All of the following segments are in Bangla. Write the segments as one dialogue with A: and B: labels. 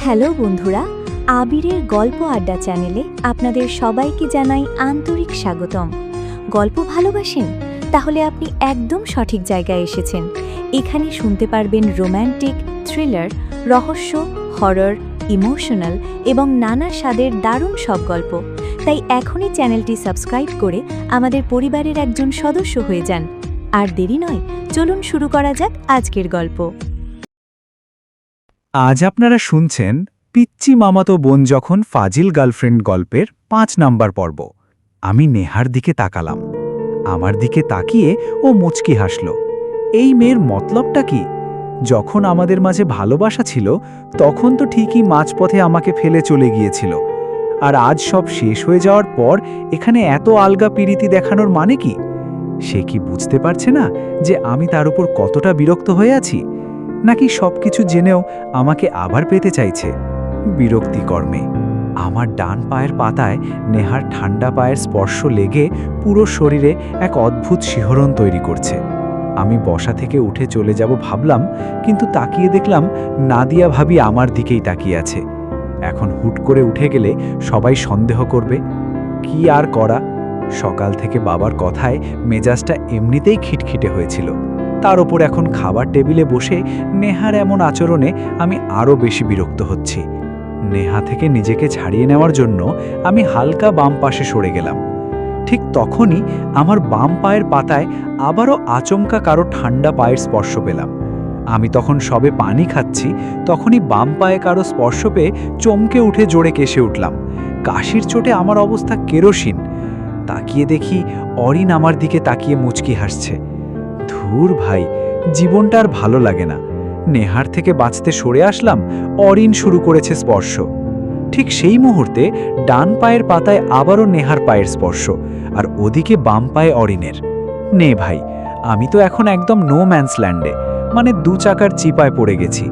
A: হ্যালো বন্ধুরা, আবিরের গল্প আড্ডা চ্যানেলে আপনাদের সবাইকে জানাই আন্তরিক স্বাগতম। গল্প ভালোবাসেন? তাহলে আপনি একদম সঠিক জায়গায় এসেছেন। এখানে শুনতে পারবেন রোম্যান্টিক, থ্রিলার, রহস্য, হরর, ইমোশনাল এবং নানা স্বাদের দারুণ সব গল্প। তাই এখনই চ্যানেলটি সাবস্ক্রাইব করে আমাদের পরিবারের একজন সদস্য হয়ে যান। আর দেরি নয়, চলুন শুরু করা যাক আজকের গল্প।
B: আজ আপনারা শুনছেন পিচ্চি মামাতো বোন যখন ফাজিল গার্লফ্রেন্ড গল্পের ৫ নাম্বার পর্ব। আমি নেহার দিকে তাকালাম। আমার দিকে তাকিয়ে ও মুচকি হাসল। এই মেয়ের মতলবটা কি? যখন আমাদের মাঝে ভালোবাসা ছিল তখন তো ঠিকই মাঝপথে আমাকে ফেলে চলে গিয়েছিল, আর আজ সব শেষ হয়ে যাওয়ার পর এখানে এত আলগা পিরিতি দেখানোর মানে কি? সে কি বুঝতে পারছে না যে আমি তার উপর কতটা বিরক্ত হয়ে আছি? নাকি সবকিছু জেনেও আমাকে আবার পেতে চাইছে? বিরক্তিকর্মে আমার ডান পায়ের পাতায় নেহার ঠান্ডা পায়ের স্পর্শ লেগে পুরো শরীরে এক অদ্ভুত শিহরণ তৈরি করছে। আমি বসা থেকে উঠে চলে যাব ভাবলাম, কিন্তু তাকিয়ে দেখলাম নাদিয়া ভাবি আমার দিকেই তাকিয়ে আছে। এখন হুট করে উঠে গেলে সবাই সন্দেহ করবে। কি আর করা, সকাল থেকে বাবার কথায় মেজাজটা এমনিতেই খিটখিটে হয়েছিল। তার ওপর এখন খাবার টেবিলে বসে নেহার এমন আচরণে আমি আরও বেশি বিরক্ত হচ্ছি। নেহা থেকে নিজেকে ছাড়িয়ে নেওয়ার জন্য আমি হালকা বাম পাশে সরে গেলাম। ঠিক তখনই আমার বাম পায়ের পাতায় আবারও আচমকা কারো ঠান্ডা পায়ের স্পর্শ পেলাম। আমি তখন সবে পানি খাচ্ছি, তখনই বাম পায়ে কারো স্পর্শ পেয়ে চমকে উঠে জোরে কেশে উঠলাম। কাশির চোটে আমার অবস্থা কেরোসিন। তাকিয়ে দেখি অরিন আমার দিকে তাকিয়ে মুচকি হাসছে। ধুর ভাই, জীবনটা আর ভালো লাগে না। নেহার থেকে বাঁচতে সরে আসলাম, অরিন শুরু করেছে স্পর্শ। ঠিক সেই মুহূর্তে ডান পায়ের পাতায় আবারও নেহার পায়ের স্পর্শ, আর ওদিকে বাম পায়ে অরিনের। নে ভাই, আমি তো এখন একদম নো ম্যানস ল্যান্ডে, মানে ২ চাকার চিপায় পড়ে গেছি।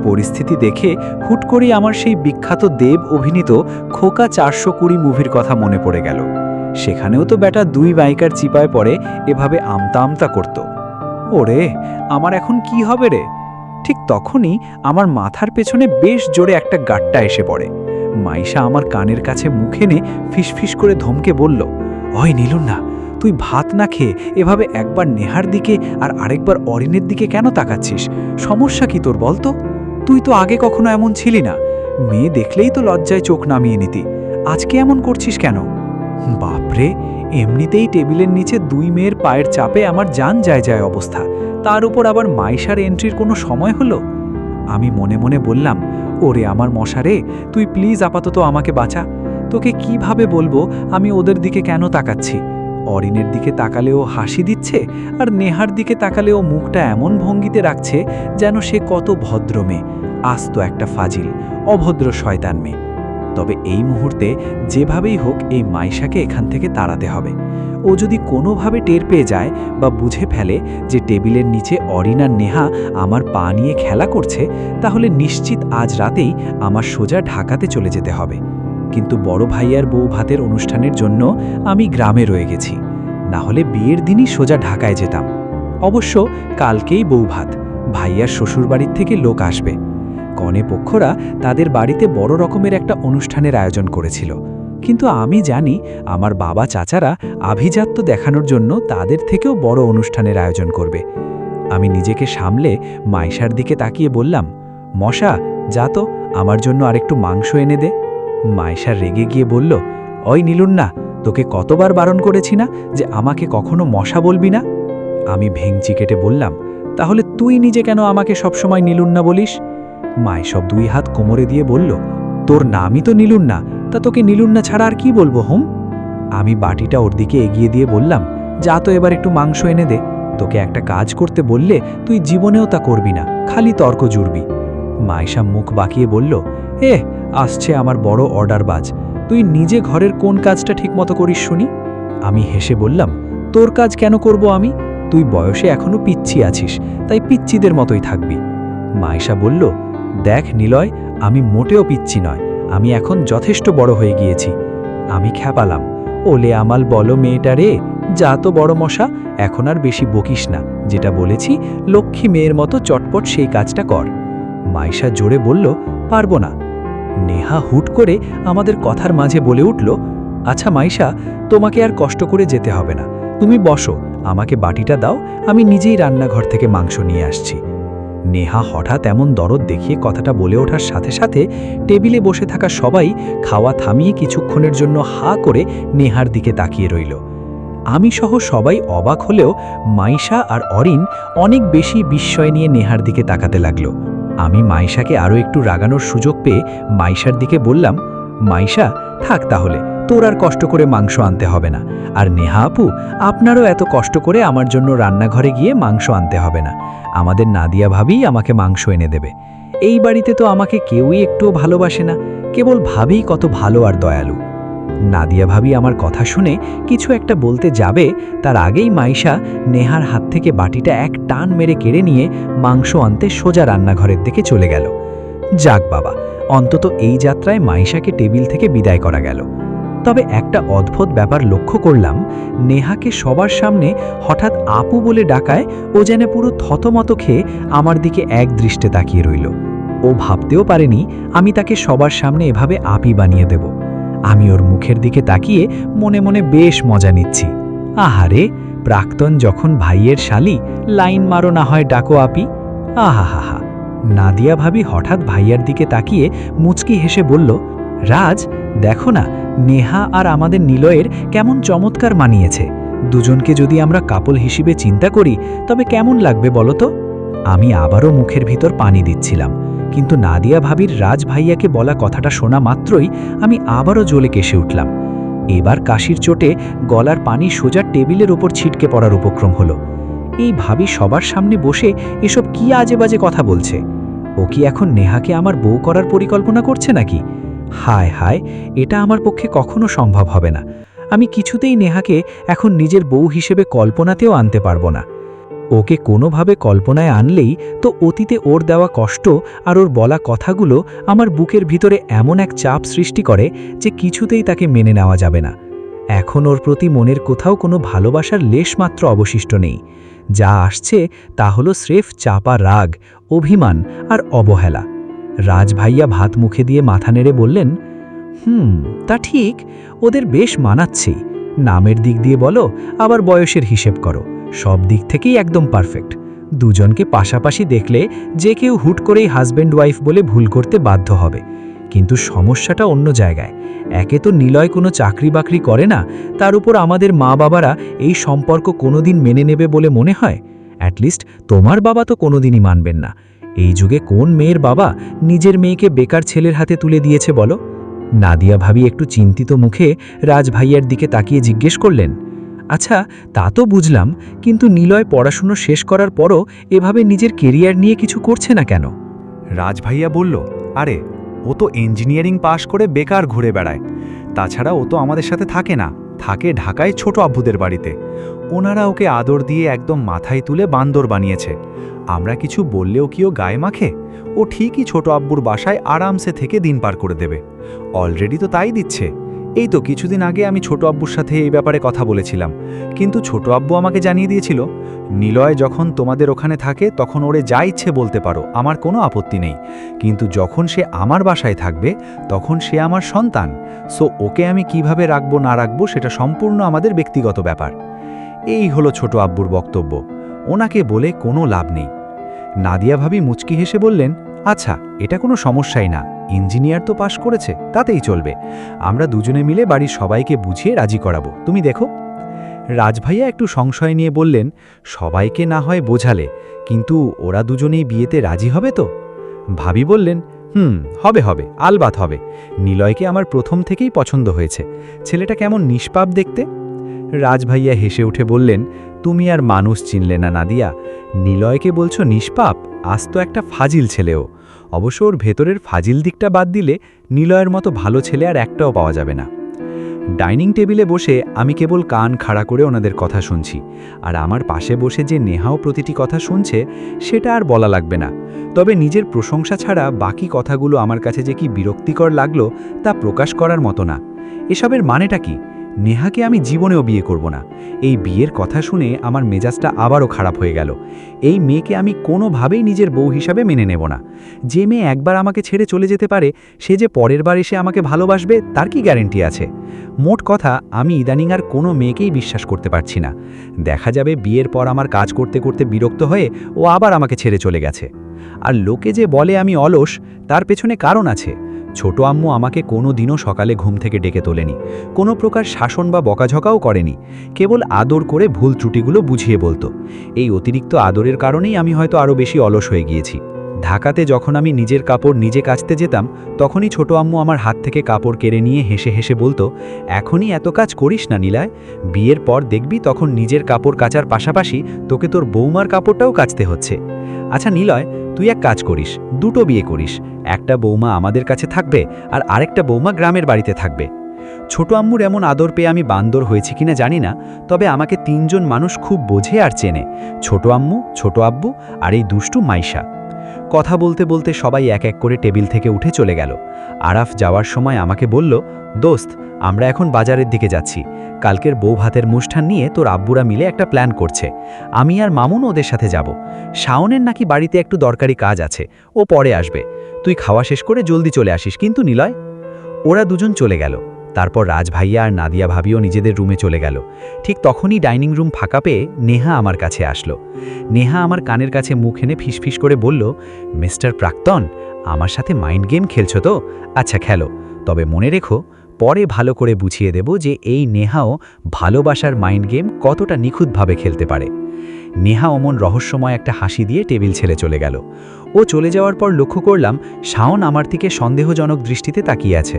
B: পরিস্থিতি দেখে হুট করেই আমার সেই বিখ্যাত দেব অভিনীত খোকা ৪২০ মুভির কথা মনে পড়ে গেল। সেখানেও তো বেটা ২ বাইকার চিপায় পড়ে এভাবে আমতা আমতা করত। ওরে, আমার এখন কি হবে রে? ঠিক তখনই আমার মাথার পেছনে বেশ জোরে একটা গাট্টা এসে পড়ে। মাইশা আমার কানের কাছে মুখ এনে ফিসফিস করে ধমকে বলল, ওই নীলুন না, তুই ভাত না খেয়ে এভাবে একবার নেহার দিকে আর আরেকবার অরিনের দিকে কেন তাকাচ্ছিস? সমস্যা কি তোর বলতো? তুই তো আগে কখনো এমন ছিলি না। মেয়ে দেখলেই তো লজ্জায় চোখ নামিয়ে নিতি, আজকে এমন করছিস কেন? বাপরে, এমনিতেই টেবিলের নিচে ২ মেয়ের পায়ের চাপে আমার জান যায় যায় অবস্থা, তার উপর আবার মাইশার এন্ট্রির কোনো সময় হলো? আমি মনে মনে বললাম, ওরে আমার মশারে, তুই প্লিজ আপাতত আমাকে বাঁচা। তোকে কিভাবে বলবো আমি ওদের দিকে কেন তাকাচ্ছি? অরিনের দিকে তাকালেও হাসি দিচ্ছে, আর নেহার দিকে তাকালেও মুখটা এমন ভঙ্গিতে রাখছে যেন সে কত ভদ্র মেয়ে, আস্ত একটা ফাজিল, অভদ্র শয়তান মেয়ে। তবে এই মুহূর্তে যেভাবেই হোক এই মাইশাকে এখান থেকে তাড়াতে হবে। ও যদি কোনোভাবে টের পেয়ে যায় বা বুঝে ফেলে যে টেবিলের নিচে অরিন আর নেহা আমার পা নিয়ে খেলা করছে, তাহলে নিশ্চিত আজ রাতেই আমার সোজা ঢাকাতে চলে যেতে হবে। কিন্তু বড় ভাইয়ার বউ ভাতের অনুষ্ঠানের জন্য আমি গ্রামে রয়ে গেছি, না হলে বিয়ের দিনই সোজা ঢাকায় যেতাম। অবশ্য কালকেই বউ ভাত, ভাইয়ার শ্বশুরবাড়ির থেকে লোক আসবে। কনে পক্ষরা তাদের বাড়িতে বড় রকমের একটা অনুষ্ঠানের আয়োজন করেছিল, কিন্তু আমি জানি আমার বাবা চাচারা আভিজাত্য দেখানোর জন্য তাদের থেকেও বড় অনুষ্ঠানের আয়োজন করবে। আমি নিজেকে সামলে মাইশার দিকে তাকিয়ে বললাম, মশা, যা তো আমার জন্য আরেকটু মাংস এনে দে। মাইশা রেগে গিয়ে বলল, ওই নীলুন না, তোকে কতবার বারণ করেছি না যে আমাকে কখনো মশা বলবি না? আমি ভেঙচি কেটে বললাম, তাহলে তুই নিজে কেন আমাকে সবসময় নীলুন না বলিস? মাই সব ২ হাত কোমরে দিয়ে বলল, তোর নামই তো নীলুন না, তা তোকে নীলুন না ছাড়া আর কি বলবো হুম? আমি বাটিটা ওর দিকে এগিয়ে দিয়ে বললাম, যা তো এবার একটু মাংস এনে দে। তোকে একটা কাজ করতে বললে তুই জীবনেও তা করবি না, খালি তর্ক জুড়বি। মাইশা মুখ বাঁকিয়ে বলল, আসছে আমার বড় অর্ডারবাজ, তুই নিজে ঘরের কোন কাজটা ঠিকমতো করিস শুনি? আমি হেসে বললাম, তোর কাজ কেন করব আমি? তুই বয়সে এখনো পিচ্চি আছিস, তাই পিচ্চিদের মতোই থাকবি। মাইশা বলল, দেখ নিলয়, আমি মোটেও পিচ্চি নয়, আমি এখন যথেষ্ট বড় হয়ে গিয়েছি। আমি খ্যাপালাম, ওলে আমাল বলো মেয়েটা রে, যা তো বড় মশা, এখন আর বেশি বকিস না, যেটা বলেছি লক্ষ্মী মেয়ের মতো চটপট সেই কাজটা কর। মাইশা জোরে বলল, পারবো না। নেহা হুট করে আমাদের কথার মাঝে বলে উঠল, আচ্ছা মাইশা, তোমাকে আর কষ্ট করে যেতে হবে না, তুমি বসো, আমাকে বাটিটা দাও, আমি নিজেই রান্নাঘর থেকে মাংস নিয়ে আসছি। নেহা হঠাৎ এমন দরদ দেখিয়ে কথাটা বলে ওঠার সাথে সাথে টেবিলে বসে থাকা সবাই খাওয়া থামিয়ে কিছুক্ষণের জন্য হা করে নেহার দিকে তাকিয়ে রইল। আমি সহ সবাই অবাক হলেও মাইশা আর অরিন অনেক বেশি বিস্ময় নিয়ে নেহার দিকে তাকাতে লাগলো। আমি মাইশাকে আরও একটু রাগানোর সুযোগ পেয়ে মাইশার দিকে বললাম, মাইশা, থাক তাহলে, তোর আর কষ্ট করে মাংস আনতে হবে না। আর নেহা আপু, আপনারও এত কষ্ট করে আমার জন্য রান্নাঘরে গিয়ে মাংস আনতে হবে না, আমাদের নাদিয়া ভাবি আমাকে মাংস এনে দেবে। এই বাড়িতে তো আমাকে কেউই একটুও ভালোবাসে না, কেবল ভাবি কত ভালো আর দয়ালু। নাদিয়া ভাবি আমার কথা শুনে কিছু একটা বলতে যাবে, তার আগেই মাইশা নেহার হাত থেকে বাটিটা এক টান মেরে কেড়ে নিয়ে মাংস আনতে সোজা রান্নাঘরের দিকে চলে গেল। যাক বাবা, অন্তত এই যাত্রায় মাইশাকে টেবিল থেকে বিদায় করা গেল। তবে একটা অদ্ভুত ব্যাপার লক্ষ্য করলাম, নেহাকে সবার সামনে হঠাৎ আপু বলে ডাকায় ও যেন পুরো থতমত খেয়ে আমার দিকে এক দৃষ্টে তাকিয়ে রইল। ও ভাবতেও পারেনি আমি তাকে সবার সামনে এভাবে আপি বানিয়ে দেব। আমি ওর মুখের দিকে তাকিয়ে মনে মনে বেশ মজা নিচ্ছি। আহারে, প্রাক্তন যখন ভাইয়ের শালি, লাইন মারো না হয় ডাকো আপি। আহাহাহা। নাদিয়া ভাবি হঠাৎ ভাইয়ার দিকে তাকিয়ে মুচকি হেসে বলল, রাজ, দেখো না, নেহা আর আমাদের নিলয়ের কেমন চমৎকার মানিয়েছে। দুজনকে যদি আমরা কাপল হিসেবে চিন্তা করি তবে কেমন লাগবে বলো তো? আমি আবারও মুখের ভিতর পানি দিচ্ছিলাম, কিন্তু নাদিয়া ভাবির রাজ ভাইয়াকে বলা কথাটা শোনা মাত্রই আমি আবারও জ্বলে কেসে উঠলাম। এবার কাশির চোটে গলার পানি সোজা টেবিলের ওপর ছিটকে পড়ার উপক্রম হলো। এই ভাবি সবার সামনে বসে এসব কি আজে বাজে কথা বলছে? ও কি এখন নেহাকে আমার বউ করার পরিকল্পনা করছে নাকি? হায় হায়, এটা আমার পক্ষে কখনো সম্ভব হবে না। আমি কিছুতেই নেহাকে এখন নিজের বউ হিসেবে কল্পনাতেও আনতে পারবো না। ওকে কোনোভাবে কল্পনায় আনলেই তো অতীতে ওর দেওয়া কষ্ট আর ওর বলা কথাগুলো আমার বুকের ভিতরে এমন এক চাপ সৃষ্টি করে যে কিছুতেই তাকে মেনে নেওয়া যাবে না। এখন ওর প্রতি মনের কোথাও কোনো ভালোবাসার লেশমাত্র অবশিষ্ট নেই। যা আসছে তা হলো স্রেফ চাপা রাগ, অভিমান আর অবহেলা। রাজ ভাইয়া ভাত মুখে দিয়ে মাথা নেড়ে বললেন, তা ঠিক, ওদের বেশ মানাচ্ছেই। নামের দিক দিয়ে বলো, আবার বয়সের হিসেব করো, সব দিক থেকেই একদম পারফেক্ট। দুজনকে পাশাপাশি দেখলে যে কেউ হুট করেই হাজব্যান্ড ওয়াইফ বলে ভুল করতে বাধ্য হবে। কিন্তু সমস্যাটা অন্য জায়গায়। একে তো নিলয় কোনো চাকরি বাকরি করে না, তার উপর আমাদের মা বাবারা এই সম্পর্ক কোনোদিন মেনে নেবে বলে মনে হয়? অ্যাটলিস্ট তোমার বাবা তো কোনোদিনই মানবেন না। এই যুগে কোন মেয়ের বাবা নিজের মেয়েকে বেকার ছেলের হাতে তুলে দিয়েছে বলো? নাদিয়া ভাবি একটু চিন্তিত মুখে রাজ ভাইয়ার দিকে তাকিয়ে জিজ্ঞেস করলেন, আচ্ছা, তা তো বুঝলাম, কিন্তু নিলয় পড়াশুনো শেষ করার পরও এভাবে নিজের কেরিয়ার নিয়ে কিছু করছে না কেন?
C: রাজ ভাইয়া বলল, আরে, ও তো ইঞ্জিনিয়ারিং পাশ করে বেকার ঘুরে বেড়ায়। তাছাড়া ও তো আমাদের সাথে থাকে না, থাকে ঢাকায় ছোট আব্বুদের বাড়িতে। ওনারা ওকে আদর দিয়ে একদম মাথায় তুলে বান্দর বানিয়েছে। আমরা কিছু বললেও কি ও গায়ে মাখে? ও ঠিকই ছোট আব্বুর বাসায় আরামসে থেকে দিন পার করে দেবে। অলরেডি তো তাই দিচ্ছে। এই তো কিছুদিন আগে আমি ছোট আব্বুর সাথে এই ব্যাপারে কথা বলেছিলাম, কিন্তু ছোট আব্বু আমাকে জানিয়ে দিয়েছিল, নিলয় যখন তোমাদের ওখানে থাকে তখন ওরে যা ইচ্ছে বলতে পারো, আমার কোনো আপত্তি নেই, কিন্তু যখন সে আমার বাসায় থাকবে তখন সে আমার সন্তান। সো ওকে আমি কিভাবে রাখবো না রাখবো সেটা সম্পূর্ণ আমাদের ব্যক্তিগত ব্যাপার। এই হলো ছোট আব্বুর বক্তব্য। ওনাকে বলে কোনো লাভ নেই। নাদিয়া ভাবি মুচকি হেসে বললেন, আচ্ছা, এটা কোনো সমস্যাই না, ইঞ্জিনিয়ার তো পাশ করেছে, তাতেই চলবে। আমরা দুজনে মিলে বাড়ির সবাইকে বুঝিয়ে রাজি করাবো, তুমি দেখো। রাজভাইয়া একটু সংশয় নিয়ে বললেন, সবাইকে না হয় বোঝালে, কিন্তু ওরা দুজনেই বিয়েতে রাজি হবে তো? ভাবি বললেন, হবে হবে, আলবাত হবে। নিলয়কে আমার প্রথম থেকেই পছন্দ হয়েছে। ছেলেটা কেমন নিষ্পাপ দেখতে। রাজভাইয়া হেসে উঠে বললেন, তুমি আর মানুষ চিনলে না নাদিয়া। নিলয়কে বলছো নিষ্পাপ? আজ তো একটা ফাজিল ছেলেও। অবশ্য ওর ভেতরের ফাজিল দিকটা বাদ দিলে নিলয়ের মতো ভালো ছেলে আর একটাও পাওয়া যাবে না। ডাইনিং টেবিলে বসে আমি কেবল কান খাড়া করে ওনাদের কথা শুনছি, আর আমার পাশে বসে যে নেহাও প্রতিটি কথা শুনছে সেটা আর বলা লাগবে না। তবে নিজের প্রশংসা ছাড়া বাকি কথাগুলো আমার কাছে যে কি বিরক্তিকর লাগলো তা প্রকাশ করার মতো না। এসবের মানেটা কি? নেহাকে আমি জীবনেও বিয়ে করব না। এই বিয়ের কথা শুনে আমার মেজাজটা আবারও খারাপ হয়ে গেল। এই মেয়েকে আমি কোনোভাবেই নিজের বউ হিসাবে মেনে নেব না। যে মেয়ে একবার আমাকে ছেড়ে চলে যেতে পারে, সে যে পরের বার এসে আমাকে ভালোবাসবে তার কি গ্যারেন্টি আছে? মোট কথা, আমি ইদানিং আর কোনো মেয়েকেই বিশ্বাস করতে পারছি না। দেখা যাবে বিয়ের পর আমার কাজ করতে করতে বিরক্ত হয়ে ও আবার আমাকে ছেড়ে চলে গেছে। আর লোকে যে বলে আমি অলস, তার পেছনে কারণ আছে। ছোট আম্মু আমাকে কোনো দিনও সকালে ঘুম থেকে ডেকে তোলেনি, কোনো প্রকার শাসন বা বকাঝকাও করেনি, কেবল আদর করে ভুল ত্রুটিগুলো বুঝিয়ে বলতো। এই অতিরিক্ত আদরের কারণেই আমি হয়তো আরও বেশি অলস হয়ে গিয়েছি। ঢাকাতে যখন আমি নিজের কাপড় নিজে কাচতে যেতাম, তখনই ছোট আম্মু আমার হাত থেকে কাপড় কেড়ে নিয়ে হেসে হেসে বলতো, এখনই এত কাজ করিস না নিলয়, বিয়ের পর দেখবি তখন নিজের কাপড় কাচার পাশাপাশি তোকে তোর বৌমার কাপড়টাও কাচতে হচ্ছে। আচ্ছা নিলয়, তুই এক কাজ করিস, দুটো বিয়ে করিস, একটা বৌমা আমাদের কাছে থাকবে আর আরেকটা বৌমা গ্রামের বাড়িতে থাকবে। ছোট আম্মুর এমন আদর পেয়ে আমি বান্দর হয়েছি কিনা জানি না, তবে আমাকে তিনজন মানুষ খুব বোঝে আর চেনে: ছোট আম্মু, ছোট আব্বু আর এই দুষ্টু মাইশা। কথা বলতে বলতে সবাই এক এক করে টেবিল থেকে উঠে চলে গেল। আরাফ যাওয়ার সময় আমাকে বলল, দোস্ত, আমরা এখন বাজারের দিকে যাচ্ছি। কালকের বউ ভাতের মুষ্ঠান নিয়ে তোর আব্বুরা মিলে একটা প্ল্যান করছে। আমি আর মামুন ওদের সাথে যাব। শাওনের নাকি বাড়িতে একটু দরকারি কাজ আছে, ও পরে আসবে। তুই খাওয়া শেষ করে জলদি চলে আসিস কিন্তু নিলয়। ওরা দুজন চলে গেল। তারপর রাজ ভাইয়া আর নাদিয়া ভাবিও নিজেদের রুমে চলে গেল। ঠিক তখনই ডাইনিং রুম ফাঁকা পেয়ে নেহা আমার কাছে আসলো। নেহা আমার কানের কাছে মুখ এনে ফিসফিস করে বলল, মিস্টার প্রাক্তন, আমার সাথে মাইন্ড গেম খেলছো তো? আচ্ছা খেলো, তবে মনে রেখো, পরে ভালো করে বুঝিয়ে দেব যে এই নেহাও ভালোবাসার মাইন্ড গেম কতটা নিখুঁতভাবে খেলতে পারে। নেহা অমন রহস্যময় একটা হাসি দিয়ে টেবিল ছেড়ে চলে গেল। ও চলে যাওয়ার পর লক্ষ্য করলাম শাওন আমার দিকে সন্দেহজনক দৃষ্টিতে তাকিয়ে আছে।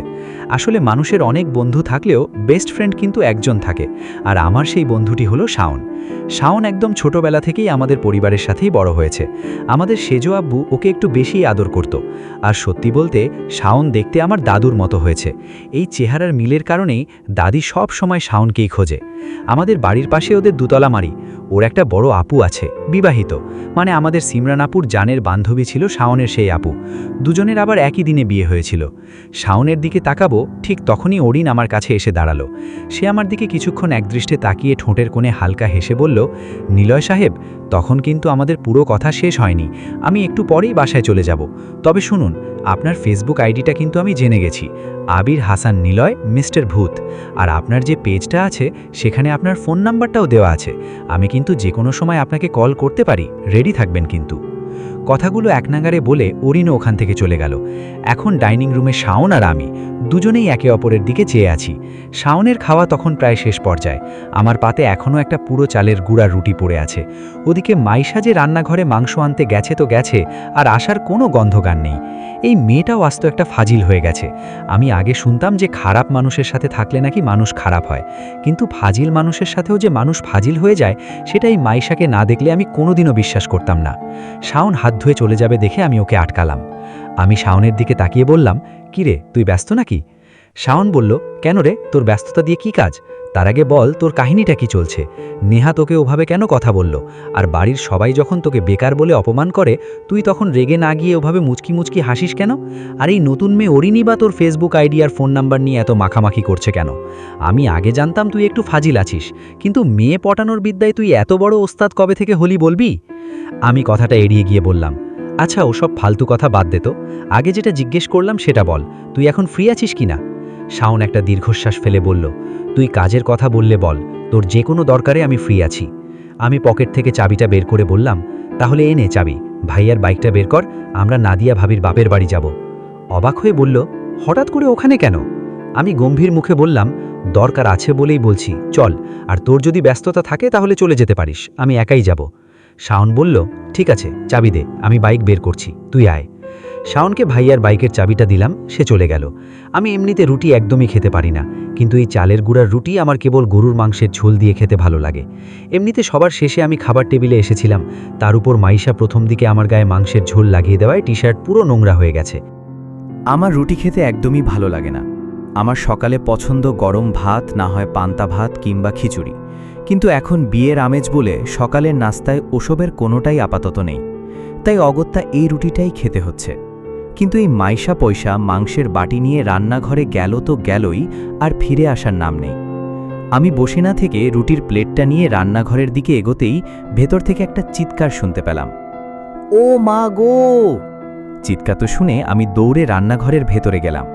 C: আসলে মানুষের অনেক বন্ধু থাকলেও বেস্ট ফ্রেন্ড কিন্তু একজন থাকে, আর আমার সেই বন্ধুটি হলো শাওন। শাওন একদম ছোটবেলা থেকেই আমাদের পরিবারের সাথেই বড় হয়েছে। আমাদের সেজো আব্বু ওকে একটু বেশি আদর করত। আর সত্যি বলতে শাওন দেখতে আমার দাদুর মতো হয়েছে। এই চেহারার মিলের কারণেই দাদি সব সময় শাওনকেই খোঁজে। আমাদের বাড়ির পাশে ওদের দুতলা মারি। ওর একটা বড় আপু আছে, বিবাহিত, মানে আমাদের সিমরান আপুর জানের বান্ধবী ছিল শাওনের সেই আপু। দুজনের আবার একই দিনে বিয়ে হয়েছিল। শাওনের দিকে তাকাবো ঠিক তখনই অরিন আমার কাছে এসে দাঁড়ালো। সে আমার দিকে কিছুক্ষণ একদৃষ্টে তাকিয়ে ঠোঁটের কোণে হালকা হেসে বলল, নিলয় সাহেব, তখন কিন্তু আমাদের পুরো কথা শেষ হয়নি। আমি একটু পরেই বাসায় চলে যাব। তবে শুনুন, আপনার ফেসবুক আইডিটা কিন্তু আমি জেনে গেছি, আবির হাসান নিলয় মিস্টার ভূত। আর আপনার যে পেজটা আছে সেখানে আপনার ফোন নাম্বারটাও দেওয়া আছে। আমি কিন্তু যে কোনো সময় আপনাকে কল করতে পারি, রেডি থাকবেন কিন্তু। কথাগুলো একনাগারে বলে অরিনও ওখান থেকে চলে গেল। এখন ডাইনিং রুমে শাওন আর আমি দুজনেই একে অপরের দিকে চেয়ে আছি। শাওনের খাওয়া তখন প্রায় শেষ পর্যায়ে। আমার পাতে এখনও একটা পুরো চালের গুঁড়ার রুটি পড়ে আছে। ওদিকে মাইশা যে রান্নাঘরে মাংস আনতে গেছে তো গেছে, আর আসার কোনো গন্ধগান নেই। এই মেয়েটাও আস্ত একটা ফাজিল হয়ে গেছে। আমি আগে শুনতাম যে খারাপ মানুষের সাথে থাকলে নাকি মানুষ খারাপ হয়, কিন্তু ফাজিল মানুষের সাথেও যে মানুষ ফাজিল হয়ে যায় সেটা এই মাইশাকে না দেখলে আমি কোনোদিনও বিশ্বাস করতাম না। শাওন হাত ধুয়ে চলে যাবে দেখে আমি ওকে আটকালাম। আমি শাওনের দিকে তাকিয়ে বললাম, কিরে, তুই ব্যস্ত নাকি? শাওন বলল, কেন রে, তোর ব্যস্ততা দিয়ে কি কাজ? তার আগে বল, তোর কাহিনীটা কি চলছে? নেহা তোকে ওভাবে কেন কথা বলল? আর বাড়ির সবাই যখন তোকে বেকার বলে অপমান করে, তুই তখন রেগে না গিয়ে ওভাবে মুচকি মুচকি হাসিস কেন? আর এই নতুন মেয়ে অরিনই বা তোর ফেসবুক আইডি আর ফোন নাম্বার নিয়ে এত মাখামাখি করছে কেন? আমি আগে জানতাম তুই একটু ফাজিল আছিস, কিন্তু মেয়ে পটানোর বিদ্যায় তুই এত বড় ওস্তাদ কবে থেকে হলি বলবি? আমি কথাটা এড়িয়ে গিয়ে বললাম, আচ্ছা ওসব ফালতু কথা বাদ দে তো, আগে যেটা জিজ্ঞেস করলাম সেটা বল, তুই এখন ফ্রি আছিস কিনা? শাওন একটা দীর্ঘশ্বাস ফেলে বলল, তুই কাজের কথা বললে বল, তোর যে কোনো দরকারে আমি ফ্রি আছি। আমি পকেট থেকে চাবিটা বের করে বললাম, তাহলে এনে চাবি, ভাইয়ার বাইকটা বের কর, আমরা নাদিয়া ভাবির বাপের বাড়ি যাব। অবাক হয়ে বলল, হঠাৎ করে ওখানে কেন? আমি গম্ভীর মুখে বললাম, দরকার আছে বলেই বলছি, চল, আর তোর যদি ব্যস্ততা থাকে তাহলে চলে যেতে পারিস, আমি একাই যাব। শাওন বলল, ঠিক আছে, চাবি দে, আমি বাইক বের করছি, তুই আয়। শাওনকে ভাইয়ার বাইকের চাবিটা দিলাম, সে চলে গেল। আমি এমনিতে রুটি একদমই খেতে পারি না, কিন্তু এই চালের গুঁড়ার রুটি আমার কেবল গরুর মাংসের ঝোল দিয়ে খেতে ভালো লাগে। এমনিতে সবার শেষে আমি খাবার টেবিলে এসেছিলাম, তার উপর মাইশা প্রথম দিকে আমার গায়ে মাংসের ঝোল লাগিয়ে দেওয়ায় টি শার্ট পুরো নোংরা হয়ে গেছে।
D: আমার রুটি খেতে একদমই ভালো লাগে না। আমার সকালে পছন্দ গরম ভাত, না হয় পান্তা ভাত কিংবা খিচুড়ি। কিন্তু এখন বিয়ের আমেজ বলে সকালের নাস্তায় ওসবের কোনোটাই আপাতত নেই, তাই অগত্যা এই রুটিটাই খেতে হচ্ছে। কিন্তু এই মাইশা পয়সা মাংসের বাটি নিয়ে রান্নাঘরে গেল তো গেলই, আর ফিরে আসার নাম নেই। আমি বসে না থেকে রুটির প্লেটটা নিয়ে রান্নাঘরের দিকে এগোতেই ভেতর থেকে একটা চিৎকার শুনতে পেলাম। ও মা গো! চিৎকার তো শুনে আমি দৌড়ে রান্নাঘরের ভেতরে গেলাম।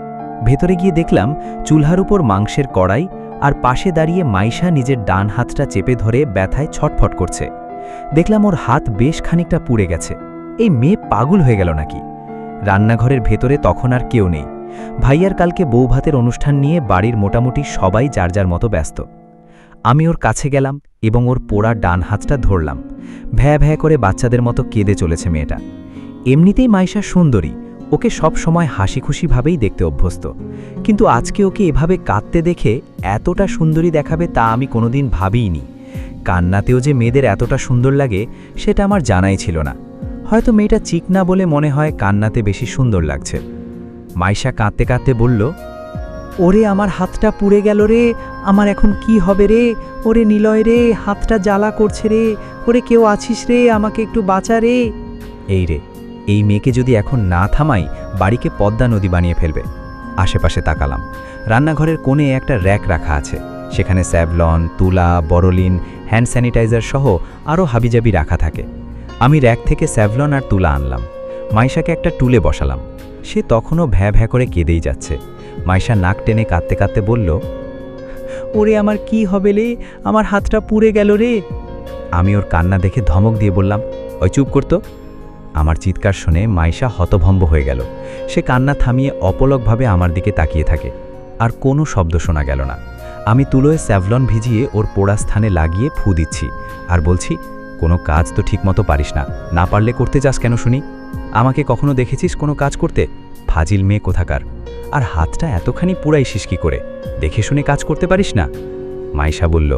D: ভেতরে গিয়ে দেখলাম চুলহার উপর মাংসের কড়াই, আর পাশে দাঁড়িয়ে মাইশা নিজের ডান হাতটা চেপে ধরে ব্যথায় ছটফট করছে। দেখলাম ওর হাত বেশ খানিকটা পুড়ে গেছে। এই মেয়ে পাগল হয়ে গেল নাকি? রান্নাঘরের ভেতরে তখন আর কেউ নেই। ভাইয়ার কালকে বৌভাতের অনুষ্ঠান নিয়ে বাড়ির মোটামুটি সবাই যার যার মতো ব্যস্ত। আমি ওর কাছে গেলাম এবং ওর পোড়া ডান হাতটা ধরলাম। ভ্যা ভ্যা করে বাচ্চাদের মতো কেঁদে চলেছে মেয়েটা। এমনিতেই মাইশা সুন্দরী, ওকে সব সময় হাসি খুশিভাবেই দেখতে অভ্যস্ত, কিন্তু আজকে ওকে এভাবে কাঁদতে দেখে এতটা সুন্দরী দেখাবে তা আমি কোনোদিন ভাবিইনি। কান্নাতেও যে মেয়েদের এতটা সুন্দর লাগে সেটা আমার জানাই ছিল না। হয়তো মেয়েটা চিকনা বলে মনে হয় কান্নাতে বেশি সুন্দর লাগছে। মাইশা কাঁদতে কাঁদতে বলল, ওরে আমার হাতটা পুড়ে গেল রে, আমার এখন কি হবে রে? ওরে নিলয় রে, হাতটা জ্বালা করছে রে, ওরে কেউ আছিস রে, আমাকে একটু বাঁচা রে। এই রে, এই মেয়েকে যদি এখন না থামাই বাড়িকে পদ্মা নদী বানিয়ে ফেলবে। আশেপাশে তাকালাম। রান্নাঘরের কোণে একটা র্যাক রাখা আছে, সেখানে স্যাভলন, তুলা, বরলিন, হ্যান্ড স্যানিটাইজার সহ আরও হাবিজাবি রাখা থাকে। আমি র্যাক থেকে স্যাভলন আর তুলা আনলাম। মাইশাকে একটা টুলে বসালাম। সে তখনও ভ্যা ভ্যা করে কেঁদেই যাচ্ছে। মাইশা নাক টেনে কাঁদতে কাঁদতে বলল, ওরে আমার কি হবে রে, আমার হাতটা পুড়ে গেল রে। আমি ওর কান্না দেখে ধমক দিয়ে বললাম, ওই চুপ করতো। আমার চিৎকার শুনে মাইশা হতভম্ব হয়ে গেল। সে কান্না থামিয়ে অপলকভাবে আমার দিকে তাকিয়ে থাকে। আর কোনো শব্দ শোনা গেল না। আমি তুলোয় স্যাভলন ভিজিয়ে ওর পোড়া স্থানে লাগিয়ে ফু দিচ্ছি আর বলছি, কোনো কাজ তো ঠিকমতো পারিস না, না পারলে করতে যাস কেন শুনি? আমাকে কখনো দেখেছিস কোনো কাজ করতে? ফাজিল মেয়ে কোথাকার। আর হাতটা এতখানি পুরাইছিস কি করে? দেখে শুনে কাজ করতে পারিস না? মাইশা বলল,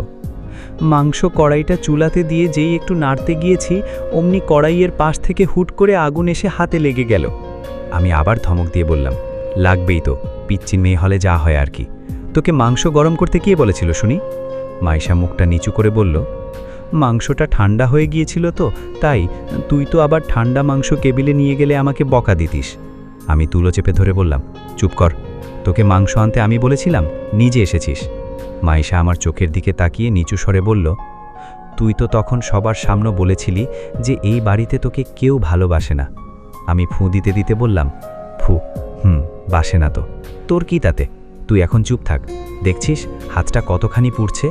D: মাংস কড়াইটা চুলাতে দিয়ে যেই একটু নাড়তে গিয়েছি অমনি কড়াইয়ের পাশ থেকে হুট করে আগুন এসে হাতে লেগে গেল। আমি আবার ধমক দিয়ে বললাম, লাগবেই তো, পিচ্চি মেয়ে হলে যা হয় আর কি। তোকে মাংস গরম করতে কে বলেছিল শুনি? মাইশা মুখটা নিচু করে বলল, মাংসটা ঠান্ডা হয়ে গিয়েছিল তো তাই। তুই তো আবার ঠান্ডা মাংস কেবিলে নিয়ে গেলে আমাকে বকা দিতিস। আমি তুলো চেপে ধরে বললাম, চুপ কর, তোকে মাংস আনতে আমি বলেছিলাম, নিজে এসেছিস। মাইশা আমার চোখের দিকে তাকিয়ে নিচু স্বরে বলল, তুই তো তখন সবার সামনে বলেছিলি যে এই বাড়িতে তোকে কেউ ভালোবাসে না। আমি ফু দিতে দিতে বললাম, ফু, বাসে না তো, তোর কি তাতে? তুই এখন চুপ থাক, দেখছিস হাতটা কতখানি পুড়ছে?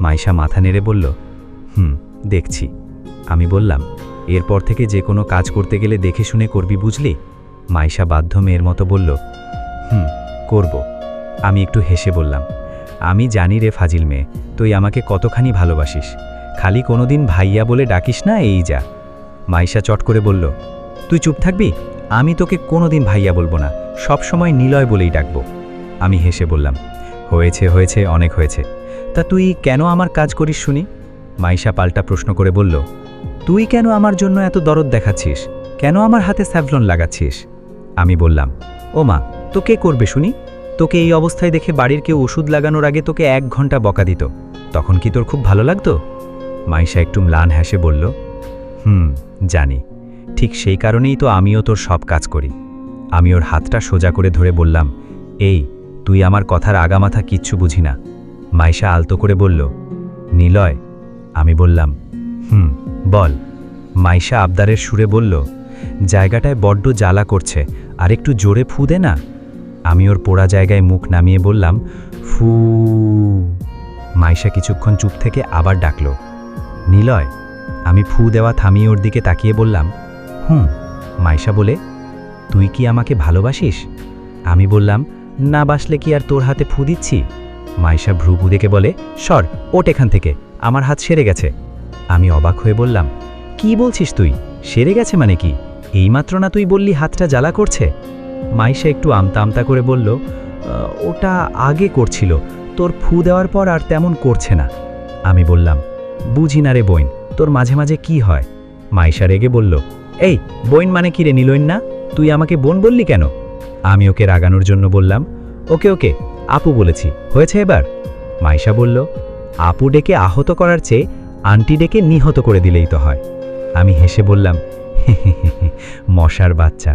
D: মাইশা মাথা নেড়ে বলল, দেখছি। আমি বললাম, এরপর থেকে যে কোনো কাজ করতে গেলে দেখে শুনে করবি, বুঝলি? মাইশা বাধ্য মেয়ের মতো বলল, করব। আমি একটু হেসে বললাম, আমি জানি রে ফাজিল মেয়ে, তুই আমাকে কতখানি ভালোবাসিস, খালি কোনোদিন ভাইয়া বলে ডাকিস না, এই যা। মাইশা চট করে বলল, তুই চুপ থাকবি? আমি তোকে কোনোদিন ভাইয়া বলবো না, সব সময় নিলয় বলেই ডাকবো। আমি হেসে বললাম, হয়েছে হয়েছে, অনেক হয়েছে। তা তুই কেন আমার কাজ করিস শুনি? মাইশা পাল্টা প্রশ্ন করে বলল, তুই কেন আমার জন্য এত দরদ দেখাচ্ছিস? কেন আমার হাতে স্যাভলন লাগাচ্ছিস? আমি বললাম, ও মা, তো কে করবে শুনি? তোকে এই অবস্থায় দেখে বাড়ির কেউ ওষুধ লাগানোর আগে তোকে 1 ঘন্টা বকা দিত, তখন কি তোর খুব ভালো লাগতো? মাইশা একটু ম্লান হেসে বলল, জানি, ঠিক সেই কারণেই তো আমিও তোর সব কাজ করি। আমি ওর হাতটা সোজা করে ধরে বললাম, এই, তুই আমার কথার আগামাথা কিচ্ছু বুঝি না। মাইশা আলতো করে বলল, নিলয়। আমি বললাম, বল। মাইশা আবদারের সুরে বলল, জায়গাটায় বড্ড জ্বালা করছে, আর একটু জোরে ফু দে না। আমি ওর পোড়া জায়গায় মুখ নামিয়ে বললাম, ফু। মাইশা কিছুক্ষণ চুপ থেকে আবার ডাকল, নিলয়। আমি ফু দেওয়া থামিয়ে ওর দিকে তাকিয়ে বললাম, মাইশা বলে, তুই কি আমাকে ভালোবাসিস? আমি বললাম, না বাসলে কি আর তোর হাতে ফু দিচ্ছি? মাইশা ভ্রু দেখে বলে, সর, ওঠ এখান থেকে, আমার হাত সেরে গেছে। আমি অবাক হয়ে বললাম, কি বলছিস তুই? সেরে গেছে মানে কি? এইমাত্র না তুই বললি হাতটা জ্বালা করছে? মাইশা একটু আমতা আমতা করে বলল, ওটা আগে করছিল, তোর ফু দেওয়ার পর আর তেমন করছে না। আমি বললাম, বুঝি না রে বইন, তোর মাঝে মাঝে কি হয়? মাইশা রেগে বলল, এই বইন মানে কি রে নিলইন না? তুই আমাকে বোন বললি কেন? আমি ওকে রাগানোর জন্য বললাম, ওকে ওকে, আপু বলেছি, হয়েছে এবার? মাইশা বলল, আপু ডেকে আহত করার চেয়ে আন্টি ডেকে নিহত করে দিলেই তো হয়। আমি হেসে বললাম, মশার বাচ্চা,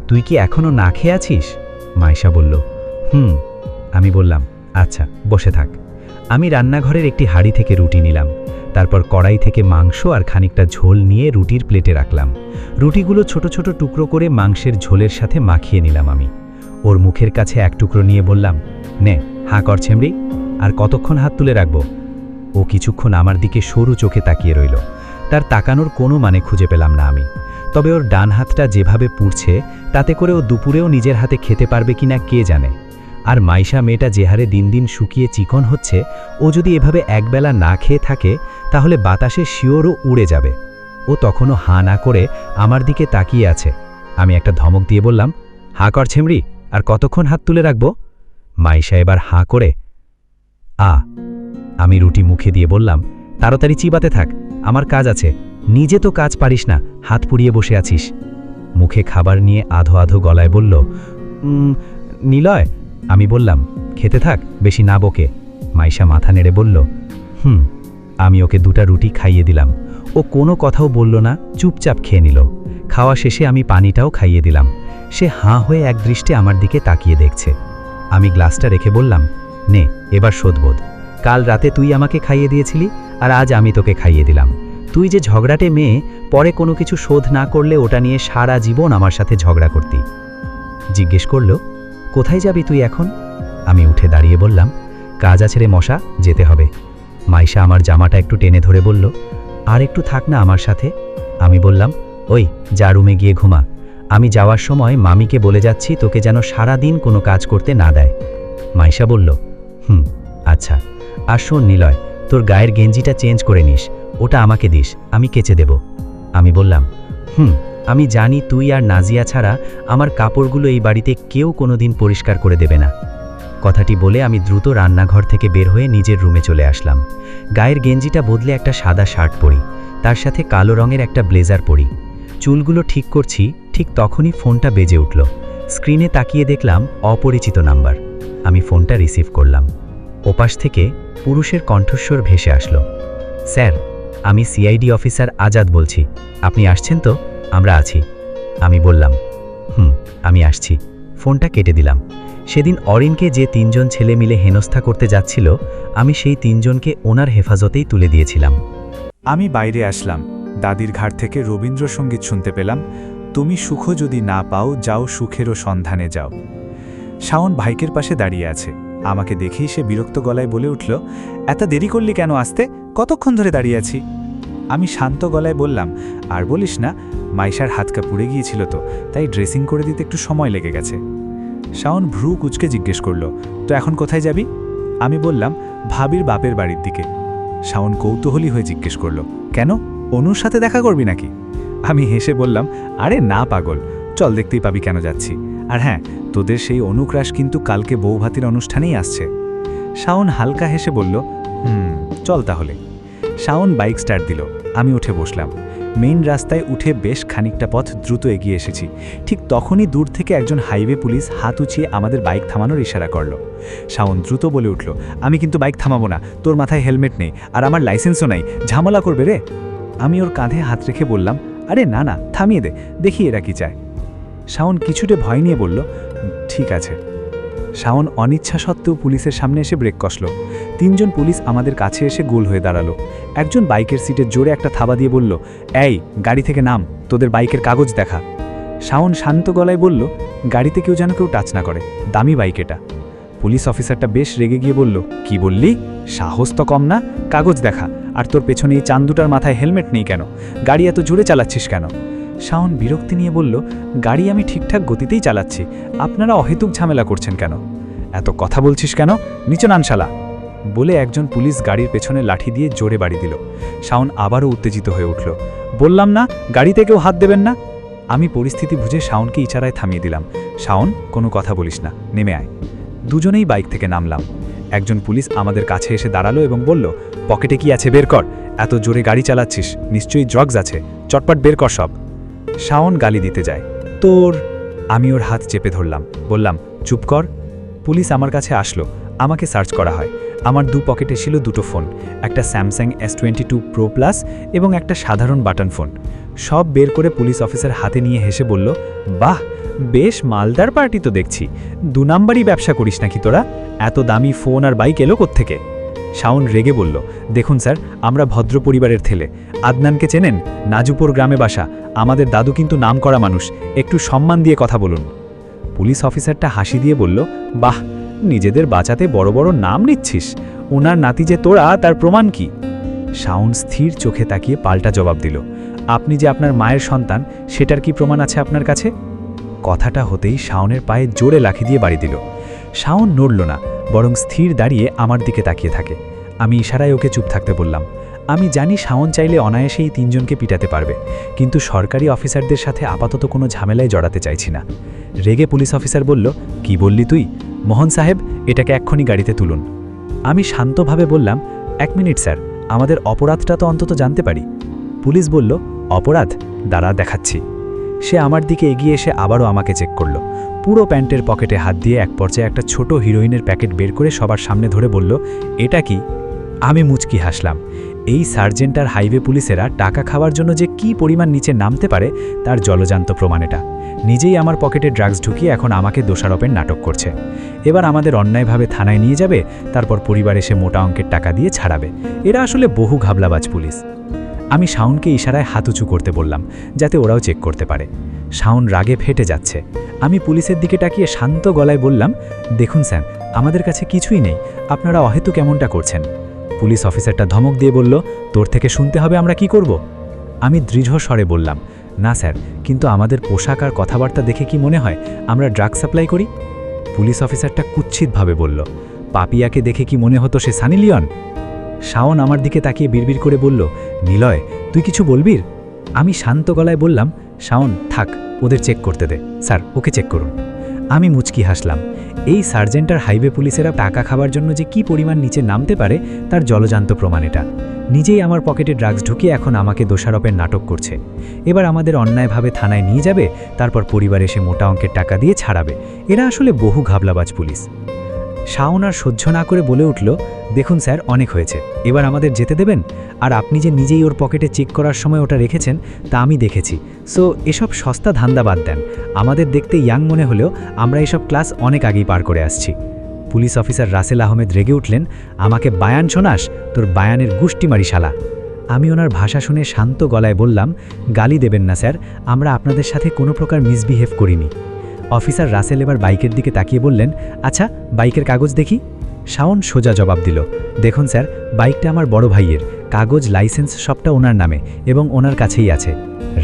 D: তুই কি এখনো না খেয়ে আছিস? মাইশা বলল, আমি বললাম, আচ্ছা বসে থাক। আমি রান্নাঘরের একটি হাঁড়ি থেকে রুটি নিলাম, তারপর কড়াই থেকে মাংস আর খানিকটা ঝোল নিয়ে রুটির প্লেটে রাখলাম। রুটিগুলো ছোট ছোট টুকরো করে মাংসের ঝোলের সাথে মাখিয়ে নিলাম আমি। ওর মুখের কাছে এক টুকরো নিয়ে বললাম, নে, হাঁ কর ছেমড়ি, আর কতক্ষণ হাত তুলে রাখবো? ও কিছুক্ষণ আমার দিকে সরু চোখে তাকিয়ে রইল। তার তাকানোর কোনো মানে খুঁজে পেলাম না আমি। তবে ওর ডান হাতটা যেভাবে পুড়ছে, তাতে করে ও দুপুরেও নিজের হাতে খেতে পারবে কিনা কে জানে। আর মাইশা মেয়েটা যে হারে দিন দিন শুকিয়ে চিকন হচ্ছে, ও যদি এভাবে একবেলা না খেয়ে থাকে তাহলে বাতাসে শিওরও উড়ে যাবে। ও তখনও হাঁ না করে আমার দিকে তাকিয়ে আছে। আমি একটা ধমক দিয়ে বললাম, হাঁ কর ছেমড়ি, আর কতক্ষণ হাত তুলে রাখবো? মাইশা এবার হাঁ করে আমি রুটি মুখে দিয়ে বললাম, তাড়াতাড়ি চিবাতে থাক, আমার কাজ আছে। নিজে তো কাজ পারিস না, হাত পুড়িয়ে বসে আছিস। মুখে খাবার নিয়ে আধো আধো গলায় বলল, নিলয়। আমি বললাম, খেতে থাক, বেশি না বকে। মাইশা মাথা নেড়ে বলল, আমি ওকে দুটা রুটি খাইয়ে দিলাম। ও কোনো কথাও বলল না, চুপচাপ খেয়ে নিল। খাওয়া শেষে আমি পানিটাও খাইয়ে দিলাম। সে হাঁ হয়ে একদৃষ্টে আমার দিকে তাকিয়ে দেখছে। আমি গ্লাসটা রেখে বললাম, নে, এবার শোধবোধ। কাল রাতে তুই আমাকে খাইয়ে দিয়েছিলি, আর আজ আমি তোকে খাইয়ে দিলাম। তুই যে ঝগড়াটে মেয়ে, পরে কোনো কিছু শোধ না করলে ওটা নিয়ে সারা জীবন আমার সাথে ঝগড়া করতি। জিজ্ঞেস করল, কোথায় যাবি তুই এখন? আমি উঠে দাঁড়িয়ে বললাম, কাজ আছে রে মশা, যেতে হবে। মাইশা আমার জামাটা একটু টেনে ধরে বলল, আর একটু থাক না আমার সাথে। আমি বললাম, ওই যা, রুমে গিয়ে ঘুমা। আমি যাওয়ার সময় মামিকে বলে যাচ্ছি তোকে যেন সারা দিন কোনো কাজ করতে না দেয়। মাইশা বলল, আচ্ছা। আর শোন নিলয়, তোর গায়ের গেঞ্জিটা চেঞ্জ করে নিস, ওটা আমাকে দিস, আমি কেচে দেব। আমি বললাম, আমি জানি তুই আর নাজিয়া ছাড়া আমার কাপড়গুলো এই বাড়িতে কেউ কোনোদিন পরিষ্কার করে দেবে না। কথাটি বলে আমি দ্রুত রান্নাঘর থেকে বের হয়ে নিজের রুমে চলে আসলাম। গায়ের গেঞ্জিটা বদলে একটা সাদা শার্ট পরি, তার সাথে কালো রঙের একটা ব্লেজার পরি। চুলগুলো ঠিক করছি, ঠিক তখনই ফোনটা বেজে উঠল। স্ক্রিনে তাকিয়ে দেখলাম অপরিচিত নাম্বার। আমি ফোনটা রিসিভ করলাম। ওপাশ থেকে পুরুষের কণ্ঠস্বর ভেসে আসলো, স্যার, আমি সিআইডি অফিসার আজাদ বলছি, আপনি আসছেন তো? আমরা আছি। আমি বললাম, আমি আসছি। ফোনটা কেটে দিলাম। সেদিন অরিনকে যে 3 জন ছেলে মিলে হেনস্থা করতে যাচ্ছিল, আমি সেই 3 জনকে ওনার হেফাজতেই তুলে দিয়েছিলাম।
B: আমি বাইরে আসলাম। দাদির ঘাট থেকে রবীন্দ্রসঙ্গীত শুনতে পেলাম, তুমি সুখ যদি না পাও, যাও সুখেরও সন্ধানে যাও। শাওন ভাইকের পাশে দাঁড়িয়ে আছে। আমাকে দেখেই সে বিরক্ত গলায় বলে উঠল, এত দেরি করলি কেন আসতে? কতক্ষণ ধরে দাঁড়িয়ে আছি? আমি শান্ত গলায় বললাম, আর বলিস না, মাইশার হাতকা পুড়ে গিয়েছিল তো, তাই ড্রেসিং করে দিতে একটু সময় লেগে গেছে। শাওন ভ্রু কুচকে জিজ্ঞেস করল, তো এখন কোথায় যাবি? আমি বললাম, ভাবির বাপের বাড়ির দিকে। শাওন কৌতূহলী হয়ে জিজ্ঞেস করল, কেন, অনুর সাথে দেখা করবি নাকি? আমি হেসে বললাম, আরে না পাগল, চল, দেখতেই পাবি কেন যাচ্ছি। আর হ্যাঁ, তোদের সেই অনুক্রাশ কিন্তু কালকে বৌভাতির অনুষ্ঠানেই আসছে। শাওন হালকা হেসে বলল, চল তাহলে। শাওন বাইক স্টার্ট দিল। আমি উঠে বসলাম। মেইন রাস্তায় উঠে বেশ খানিকটা পথ দ্রুত এগিয়ে এসেছি। ঠিক তখনই দূর থেকে একজন হাইওয়ে পুলিশ হাত উঁচিয়ে আমাদের বাইক থামানোর ইশারা করল। শাওন দ্রুত বলে উঠল, আমি কিন্তু বাইক থামাবো না, তোর মাথায় হেলমেট নেই, আর আমার লাইসেন্সও নাই, ঝামেলা করবে রে। আমি ওর কাঁধে হাত রেখে বললাম, আরে না না, থামিয়ে দে, দেখি এরা কি চায়। শাওন কিছুটা ভয় নিয়ে বলল, ঠিক আছে। শাওন অনিচ্ছা সত্ত্বেও পুলিশের সামনে এসে ব্রেক কষল। 3 জন পুলিশ আমাদের কাছে এসে গোল হয়ে দাঁড়ালো। একজন বাইকের সিটে জোরে একটা থাবা দিয়ে বলল, এই, গাড়ি থেকে নাম, তোদের বাইকের কাগজ দেখা। শাওন শান্ত গলায় বলল, গাড়িতে কেউ যেন কেউ টাচ না করে, দামি বাইক এটা। পুলিশ অফিসারটা বেশ রেগে গিয়ে বলল, কি বললি? সাহস তো কম না, কাগজ দেখা। আর তোর পেছনে এই চান্দুটার মাথায় হেলমেট নেই কেন? গাড়ি এত জোরে চালাচ্ছিস কেন? শাওন বিরক্তি নিয়ে বলল, গাড়ি আমি ঠিকঠাক গতিতেই চালাচ্ছি, আপনারা অহেতুক ঝামেলা করছেন কেন? এত কথা বলছিস কেন? নিচে নান শালা। বলে একজন পুলিশ গাড়ির পেছনে লাঠি দিয়ে জোরে বাড়ি দিল। শাওন আবারও উত্তেজিত হয়ে উঠল। বললাম না, গাড়িতে কেউ হাত দেবেন না। আমি পরিস্থিতি বুঝে শাওনকে ইশারায় থামিয়ে দিলাম। শাওন, কোনো কথা বলিস না, নেমে আয়। দুজনেই বাইক থেকে নামলাম। একজন পুলিশ আমাদের কাছে এসে দাঁড়ালো এবং বলল, পকেটে কি আছে বের কর, এত জোরে গাড়ি চালাচ্ছিস, নিশ্চয়ই ড্রাগস আছে, চটপট বের কর সব। শাওন গালি দিতে যায়, তোর। আমি ওর হাত চেপে ধরলাম, বললাম, চুপ কর। পুলিশ আমার কাছে আসলো, আমাকে সার্চ করা হয়। আমার 2 পকেটে ছিল 2টো ফোন, একটা স্যামসাং S22 Pro Plus এবং একটা সাধারণ বাটন ফোন। সব বের করে পুলিশ অফিসার হাতে নিয়ে হেসে বলল, বাহ, বেশ মালদার পার্টি তো দেখছি। 2 নাম্বারই ব্যবসা করিস নাকি তোরা? এত দামি ফোন আর বাইক এলো কোত্থেকে? শাওন রেগে বলল, দেখুন স্যার, আমরা ভদ্র পরিবারের ছেলে। আদনানকে চেনেন? নাজুপুর গ্রামে বাসা, আমাদের দাদু কিন্তু নামকরা মানুষ, একটু সম্মান দিয়ে কথা বলুন। পুলিশ অফিসারটা হাসি দিয়ে বলল, বাহ, নিজেদের বাঁচাতে বড় বড় নাম নিচ্ছিস, ওনার নাতি যে তোরা তার প্রমাণ কি? শাওন স্থির চোখে তাকিয়ে পাল্টা জবাব দিল, আপনি যে আপনার মায়ের সন্তান সেটার কি প্রমাণ আছে আপনার কাছে? কথাটা হতেই শাওনের পায়ে জোরে লাথি দিয়ে বাড়ি দিল। শাওন নড়ল না, বরং স্থির দাঁড়িয়ে আমার দিকে তাকিয়ে থাকে। আমি ইশারায় ওকে চুপ থাকতে বললাম। আমি জানি শাওন চাইলে অনায়াসেই তিনজনকে পিটাতে পারবে, কিন্তু সরকারি অফিসারদের সাথে আপাতত কোনো ঝামেলায় জড়াতে চাইছি না। রেগে পুলিশ অফিসার বলল, কি বললি তুই? মোহন সাহেব, এটাকে এক্ষুনি গাড়িতে তুলুন। আমি শান্তভাবে বললাম, 1 মিনিট স্যার, আমাদের অপরাধটা তো অন্তত জানতে পারি। পুলিশ বলল, অপরাধ? দাঁড়া দেখাচ্ছি। সে আমার দিকে এগিয়ে এসে আবারও আমাকে চেক করল। পুরো প্যান্টের পকেটে হাত দিয়ে এক পর্যায়ে একটা ছোট হিরোইনের প্যাকেট বের করে সবার সামনে ধরে বলল, এটা কি? আমি মুচকি হাসলাম। এই সার্জেন্ট আর হাইওয়ে পুলিশেরা টাকা খাওয়ার জন্য যে কি পরিমাণ নিচে নামতে পারে তার জলজান্ত প্রমাণ এটা। নিজেই আমার পকেটে ড্রাগস ঢুকিয়ে এখন আমাকে দোষারোপের নাটক করছে। এবার আমাদের অন্যায়ভাবে থানায় নিয়ে যাবে, তারপর পরিবার এসে মোটা অঙ্কের টাকা দিয়ে ছাড়াবে। এরা আসলে বহু ঘাবলাবাজ পুলিশ। আমি শাওনকে ইশারায় হাত উঁচু করতে বললাম, যাতে ওরাও চেক করতে পারে। শাওন রাগে ফেটে যাচ্ছে। আমি পুলিশের দিকে তাকিয়ে শান্ত গলায় বললাম, দেখুন স্যার, আমাদের কাছে কিছুই নেই, আপনারা অহেতুক কেমনটা করছেন। পুলিশ অফিসারটা ধমক দিয়ে বলল, তোর থেকে শুনতে হবে আমরা কি করব। আমি দৃঢ় স্বরে বললাম, না স্যার, কিন্তু আমাদের পোশাক আর কথাবার্তা দেখে কি মনে হয় আমরা ড্রাগ সাপ্লাই করি? পুলিশ অফিসারটা কুৎসিতভাবে বলল, পাপিয়াকে দেখে কি মনে হতো সে সানি লিওন? শাওন আমার দিকে তাকিয়ে বিড়বিড় করে বলল, নিলয়, তুই কিছু বলবি? আমি শান্ত গলায় বললাম, শাওন থাক, ওদের চেক করতে দে। স্যার, ওকে চেক করুন। আমি মুচকি হাসলাম। এই সার্জেন্ট আর হাইওয়ে পুলিশেরা টাকা খাবার জন্য যে কি পরিমাণ নিচে নামতে পারে তার জলজান্ত প্রমাণ এটা। নিজেই আমার পকেটে ড্রাগস ঢুকিয়ে এখন আমাকে দোষারোপের নাটক করছে। এবার আমাদের অন্যায়ভাবে থানায় নিয়ে যাবে, তারপর পরিবার এসে মোটা অঙ্কের টাকা দিয়ে ছাড়াবে। এরা আসলে বহু ঘাবলাবাজ পুলিশ। শাওন আর সহ্য না করে বলে উঠল, দেখুন স্যার, অনেক হয়েছে, এবার আমাদের যেতে দেবেন? আর আপনি যে নিজেই ওর পকেটে চেক করার সময় ওটা রেখেছেন তা আমি দেখেছি। সো এসব সস্তা ধান্দা বাদ দেন। আমাদের দেখতে ইয়াং মনে হলেও আমরা এসব ক্লাস অনেক আগেই পার করে আসছি। পুলিশ অফিসার রাসেল আহমেদ রেগে উঠলেন, আমাকে বায়ান শোনাস? তোর বায়ানের গুষ্টি মারি শালা। আমি ওনার ভাষা শুনে শান্ত গলায় বললাম, গালি দেবেন না স্যার, আমরা আপনাদের সাথে কোনো প্রকার মিসবিহেভ করিনি। অফিসার রাসেল এবার বাইকের দিকে তাকিয়ে বললেন, আচ্ছা, বাইকের কাগজ দেখি। শাওন সোজা জবাব দিল, দেখুন স্যার, বাইকটা আমার বড় ভাইয়ের, কাগজ লাইসেন্স সবটা ওনার নামে এবং ওনার কাছেই আছে।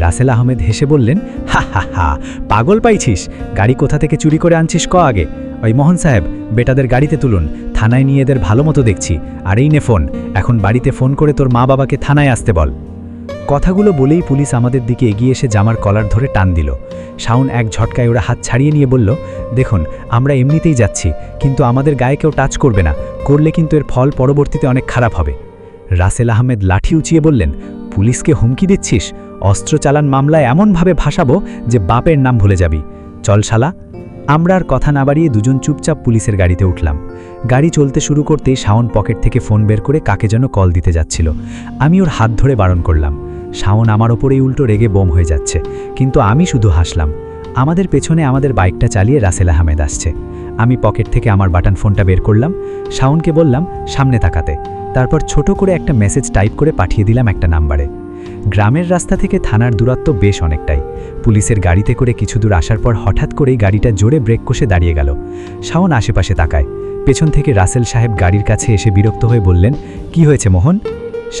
B: রাসেল আহমেদ হেসে বললেন, হা হা হা, পাগল পাইছিস? গাড়ি কোথা থেকে চুরি করে আনছিস ক আগে? ওই মোহন সাহেব, বেটাদের গাড়িতে তুলুন, থানায় নিয়ে এদের ভালো মতো দেখছি। আর এই নে ফোন, এখন বাড়িতে ফোন করে তোর মা বাবাকে থানায় আসতে বল। কথাগুলো বলেই পুলিশ আমাদের দিকে এগিয়ে এসে জামার কলার ধরে টান দিল। শাওন এক ঝটকায় ওরা হাত ছাড়িয়ে নিয়ে বলল, দেখুন, আমরা এমনিতেই যাচ্ছি, কিন্তু আমাদের গায়ে কেউ টাচ করবে না, করলে কিন্তু এর ফল পরবর্তীতে অনেক খারাপ হবে। রাসেল আহমেদ লাঠি উঁচিয়ে বললেন, পুলিশকে হুমকি দিচ্ছিস? অস্ত্র চালান মামলায় এমনভাবে ভাসাবো যে বাপের নাম ভুলে যাবি। চল শালা। আমরা আর কথা না বাড়িয়ে দুজন চুপচাপ পুলিশের গাড়িতে উঠলাম। গাড়ি চলতে শুরু করতেই শাওন পকেট থেকে ফোন বের করে কাকে যেন কল দিতে যাচ্ছিল। আমি ওর হাত ধরে বারণ করলাম। শাওন আমার ওপরেই উল্টো রেগে বোম হয়ে যাচ্ছে, কিন্তু আমি শুধু হাসলাম। আমাদের পেছনে আমাদের বাইকটা চালিয়ে রাসেল আহমেদ আসছে। আমি পকেট থেকে আমার বাটন ফোনটা বের করলাম, শাওনকে বললাম সামনে তাকাতে। তারপর ছোট করে একটা মেসেজ টাইপ করে পাঠিয়ে দিলাম একটা নাম্বারে। গ্রামের রাস্তা থেকে থানার দূরত্ব বেশ অনেকটাই। পুলিশের গাড়িতে করে কিছু দূর আসার পর হঠাৎ করেই গাড়িটা জোরে ব্রেক কষে দাঁড়িয়ে গেল। শাওন আশেপাশে তাকায়। পেছন থেকে রাসেল সাহেব গাড়ির কাছে এসে বিরক্ত হয়ে বললেন, কি হয়েছে মোহন?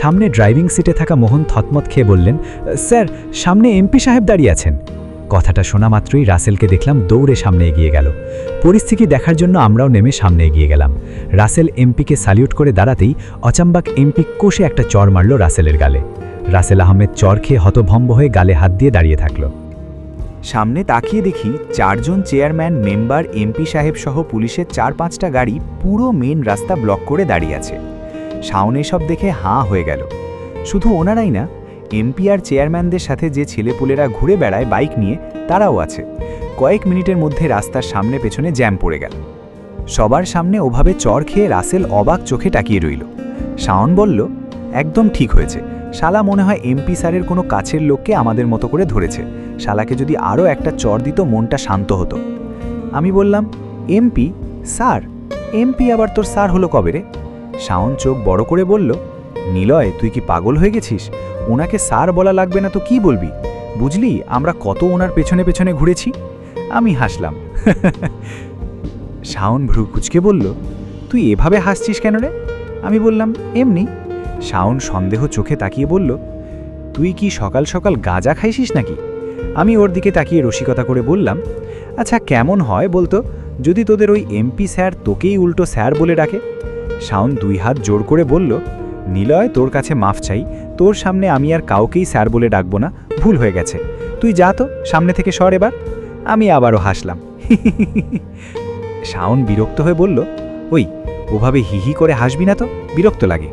B: সামনে ড্রাইভিং সিটে থাকা মোহন থতমত খেয়ে বললেন, স্যার, সামনে এমপি সাহেব দাঁড়িয়ে আছেন। কথাটা শোনা মাত্রই রাসেলকে দেখলাম দৌড়ে সামনে এগিয়ে গেল। পরিস্থিতি দেখার জন্য আমরাও নেমে সামনে এগিয়ে গেলাম। রাসেল এমপিকে স্যালিউট করে দাঁড়াতেই অচাম্বাক এমপি কষে একটা চর মারল রাসেলের গালে। রাসেল আহমেদ চর খেয়ে হতভম্ব হয়ে গালে হাত দিয়ে দাঁড়িয়ে থাকল।
E: সামনে তাকিয়ে দেখি 4 জন চেয়ারম্যান, মেম্বার, এমপি সাহেব সহ পুলিশের 4-5টা গাড়ি পুরো মেন রাস্তা ব্লক করে দাঁড়িয়ে আছে। শাওন এসব দেখে হাঁ হয়ে গেল। শুধু ওনারাই না, এমপি আর চেয়ারম্যানদের সাথে যে ছেলেপুলেরা ঘুরে বেড়ায় বাইক নিয়ে তারাও আছে। কয়েক মিনিটের মধ্যে রাস্তার সামনে পেছনে জ্যাম পড়ে গেল। সবার সামনে ওভাবে চর খেয়ে রাসেল অবাক চোখে তাকিয়ে রইল। শাওন বলল, একদম ঠিক হয়েছে, শালা মনে হয় এমপি স্যারের কোনো কাছের লোককে আমাদের মতো করে ধরেছে। শালাকে যদি আরও একটা চর দিত মনটা শান্ত হতো। আমি বললাম, এমপি স্যার? এমপি আবার তোর স্যার হলো কবে রে? শাওন চোখ বড় করে বলল, নিলয় তুই কি পাগল হয়ে গেছিস? ওনাকে স্যার বলা লাগবে না তো কি বলবি? বুঝলি আমরা কত ওনার পেছনে পেছনে ঘুরেছি। আমি হাসলাম। শাওন ভ্রু কুচকে বলল, তুই এভাবে হাসছিস কেন রে? আমি বললাম, এমনি। শাওন সন্দেহ চোখে তাকিয়ে বলল, তুই কি সকাল সকাল গাঁজা খাইছিস নাকি? আমি ওর দিকে তাকিয়ে রসিকতা করে বললাম, আচ্ছা কেমন হয় বলতো যদি তোদের ওই এমপি স্যার তোকেই উল্টো স্যার বলে ডাকে? শাওন 2 হাত জোর করে বলল, নিলয় তোর কাছে মাফ চাই, তোর সামনে আমি আর কাউকেই স্যার বলে ডাকবো না, ভুল হয়ে গেছে। তুই যা তো সামনে থেকে সর এবার। আমি আবারও হাসলাম। শাওন বিরক্ত হয়ে বলল, ওই ওভাবে হিহি করে হাসবি না তো, বিরক্ত লাগে।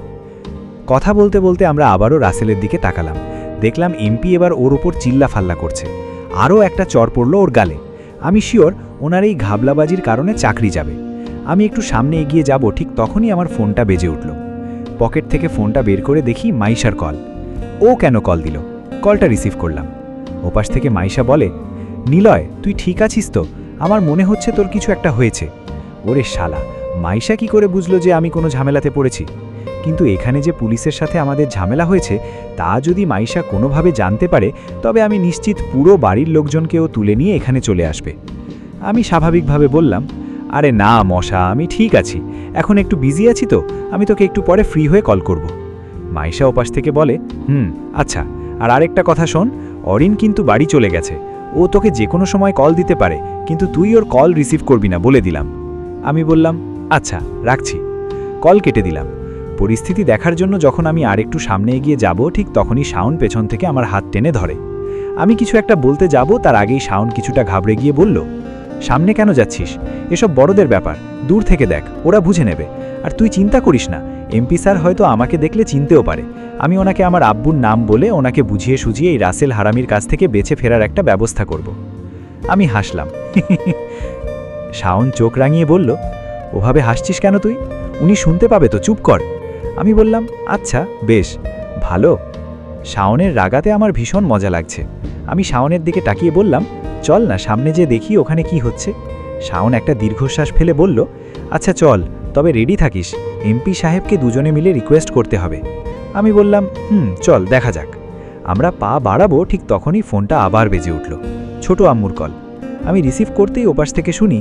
E: কথা বলতে বলতে আমরা আবারও রাসেলের দিকে তাকালাম। দেখলাম এমপি এবার ওর ওপর চিল্লাফাল্লা করছে। আরও একটা চর পড়ল ওর গালে। আমি শিওর ওনার এই ঘাবলাবাজির কারণে চাকরি যাবে। আমি একটু সামনে এগিয়ে যাব, ঠিক তখনই আমার ফোনটা বেজে উঠল। পকেট থেকে ফোনটা বের করে দেখি মাইশার কল। ও কেন কল দিল? কলটা রিসিভ করলাম। ওপাশ থেকে মাইশা বলে, নিলয় তুই ঠিক আছিস তো? আমার মনে হচ্ছে তোর কিছু একটা হয়েছে। ওরে শালা, মাইশা কি করে বুঝলো যে আমি কোনো ঝামেলাতে পড়েছি? কিন্তু এখানে যে পুলিশের সাথে আমাদের ঝামেলা হয়েছে তা যদি মাইশা কোনোভাবে জানতে পারে, তবে আমি নিশ্চিত পুরো বাড়ির লোকজনকেও তুলে নিয়ে এখানে চলে আসবে। আমি স্বাভাবিকভাবে বললাম, আরে না মশা, আমি ঠিক আছি, এখন একটু বিজি আছি তো, আমি তোকে একটু পরে ফ্রি হয়ে কল করব। মাইশা ওপাশ থেকে বলে, আচ্ছা, আর আরেকটা কথা শোন, অরিন কিন্তু বাড়ি চলে গেছে। ও তোকে যে কোনো সময় কল দিতে পারে, কিন্তু তুই ওর কল রিসিভ করবি না বলে দিলাম। আমি বললাম, আচ্ছা রাখছি। কল কেটে দিলাম। পরিস্থিতি দেখার জন্য যখন আমি আরেকটু সামনে এগিয়ে যাব, ঠিক তখনই শাওন পেছন থেকে আমার হাত টেনে ধরে। আমি কিছু একটা বলতে যাব, তার আগেই শাওন কিছুটা ঘাবড়ে গিয়ে বলল, সামনে কেন যাচ্ছিস? এসব বড়দের ব্যাপার, দূর থেকে দেখ, ওরা বুঝে নেবে। আর তুই চিন্তা করিস না, এমপি স্যার হয়তো আমাকে দেখলে চিনতেও পারে। আমি ওনাকে আমার আব্বুর নাম বলে ওনাকে বুঝিয়ে সুঝিয়ে এই রাসেল হারামির কাছ থেকে বেঁচে ফেরার একটা ব্যবস্থা করব। আমি হাসলাম। শাওন চোখ রাঙিয়ে বলল, ওভাবে হাসছিস কেন তুই? উনি শুনতে পাবে তো, চুপ কর। আমি বললাম, আচ্ছা বেশ ভালো। শাওনের রাগাতে আমার ভীষণ মজা লাগছে। আমি শাওনের দিকে তাকিয়ে বললাম, চল না সামনে যে দেখি ওখানে কি হচ্ছে। শাওন একটা দীর্ঘশ্বাস ফেলে বলল, আচ্ছা চল, তবে রেডি থাকিস, এমপি সাহেবকে দুজনে মিলে রিকোয়েস্ট করতে হবে। আমি বললাম, চল দেখা যাক। আমরা পা বাড়াবো, ঠিক তখনই ফোনটা আবার বেজে উঠল। ছোট আম্মুর কল। আমি রিসিভ করতেই ওপাশ থেকে শুনি,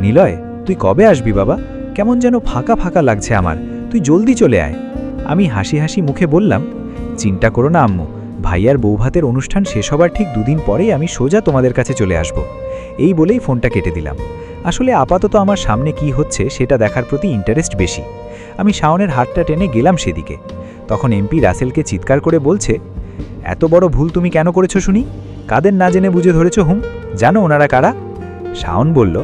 E: নিলয় তুই কবে আসবি বাবা? কেমন যেন ফাঁকা ফাঁকা লাগছে আমার, তুই জলদি চলে আয়। আমি হাসি হাসি মুখে বললাম, চিন্তা করো না আম্মু, ভাইয়ার বৌভাতের অনুষ্ঠান শেষ হবার ঠিক 2 দিন পরেই আমি সোজা তোমাদের কাছে চলে আসব। এই বলেই ফোনটা কেটে দিলাম। আসলে আপাতত আমার সামনে কি হচ্ছে সেটা দেখার প্রতি ইন্টারেস্ট বেশি। আমি শাওনের হাতটা টেনে গেলাম সেদিকে। তখন এমপি রাসেলকে চিৎকার করে বলছে, এত বড় ভুল তুমি কেন করেছো শুনি? কাদের না জেনে বুঝে ধরেছ? জানো ওনারা কারা? শাওন বলল,